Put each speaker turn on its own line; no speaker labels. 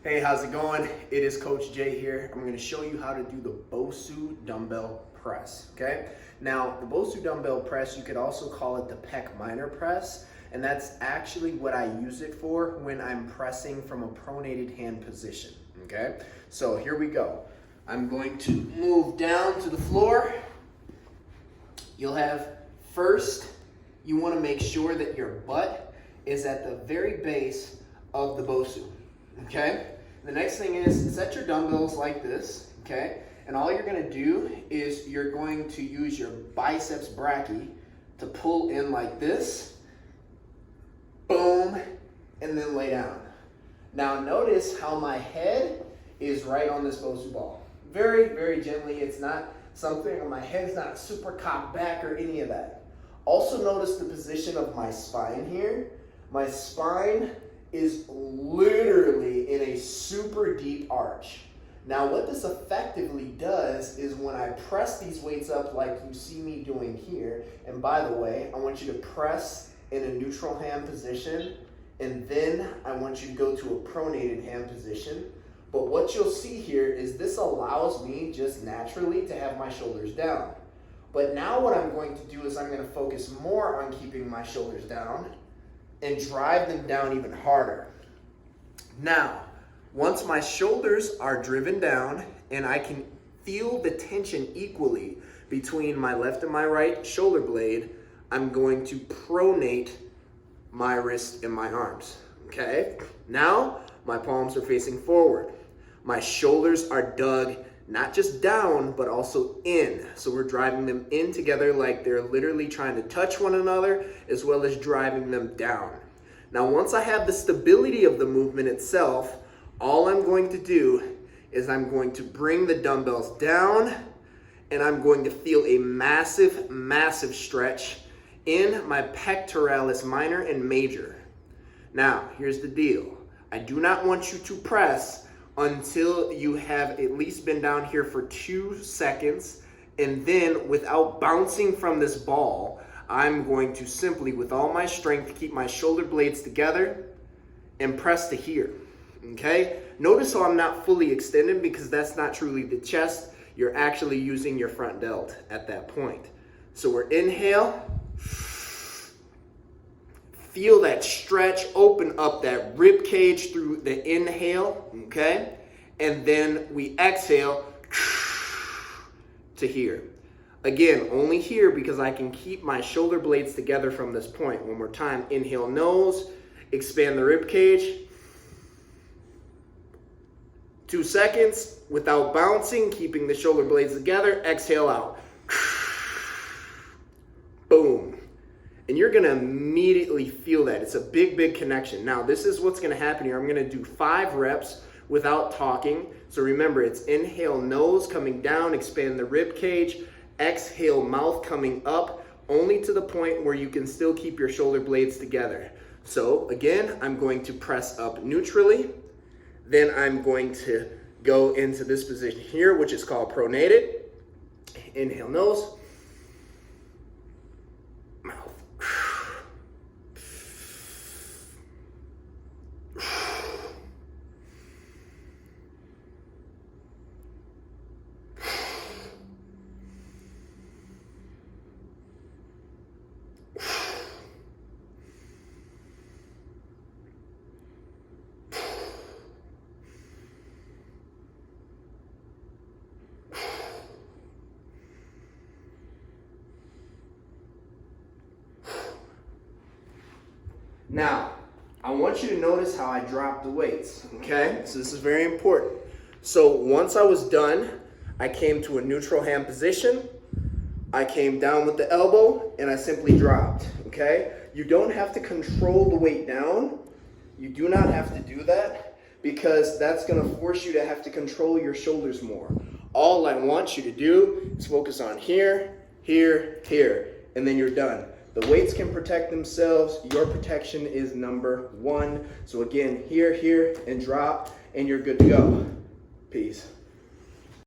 Hey, how's it going? It is Coach Jay here. I'm going to show you how to do the Bosu dumbbell press, okay? Now, the Bosu dumbbell press, you could also call it the pec minor press, and that's actually what I use it for when I'm pressing from a pronated hand position, okay? So here we go. I'm going to move down to the floor. You'll have first, you want to make sure that your butt is at the very base of the Bosu, okay? The next thing is set your dumbbells like this, okay? And all you're gonna do is you're going to use your biceps brachii to pull in like this, boom, and then lay down. Now notice how my head is right on this Bosu ball. Very, very gently. It's not something, my head's not super cocked back or any of that. Also notice the position of my spine here. My spine is literally in a super deep arch. Now what this effectively does is when I press these weights up like you see me doing here, and by the way, I want you to press in a neutral hand position, and then I want you to go to a pronated hand position. But what you'll see here is this allows me just naturally to have my shoulders down. But now what I'm going to do is I'm going to focus more on keeping my shoulders down and drive them down even harder. Now, once my shoulders are driven down and I can feel the tension equally between my left and my right shoulder blade, I'm going to pronate my wrist and my arms, okay? Now, my palms are facing forward. My shoulders are dug not just down, but also in. So we're driving them in together like they're literally trying to touch one another, as well as driving them down. Now, once I have the stability of the movement itself, all I'm going to do is I'm going to bring the dumbbells down, and I'm going to feel a massive, massive stretch in my pectoralis minor and major. Now, here's the deal. I do not want you to press until you have at least been down here for 2 seconds, and then without bouncing from this ball, I'm going to simply, with all my strength, keep my shoulder blades together and press to here, okay? Notice how I'm not fully extended because that's not truly the chest. You're actually using your front delt at that point. So we're inhale. Feel that stretch, open up that rib cage through the inhale, okay? And then we exhale to here. Again, only here because I can keep my shoulder blades together from this point. One more time, inhale nose, expand the rib cage. 2 seconds without bouncing, keeping the shoulder blades together, exhale out. Boom. And you're gonna immediately feel that. It's a big, big connection. Now, this is what's gonna happen here. I'm gonna do 5 reps without talking. So remember, it's inhale, nose coming down, expand the rib cage, exhale, mouth coming up, only to the point where you can still keep your shoulder blades together. So again, I'm going to press up neutrally. Then I'm going to go into this position here, which is called pronated. Inhale, nose. Now, I want you to notice how I drop the weights, okay? So this is very important. So once I was done, I came to a neutral hand position. I came down with the elbow and I simply dropped, okay? You don't have to control the weight down. You do not have to do that because that's gonna force you to have to control your shoulders more. All I want you to do is focus on here, here, here, and then you're done. The weights can protect themselves. Your protection is number 1. So again, here, here, and drop, and you're good to go. Peace.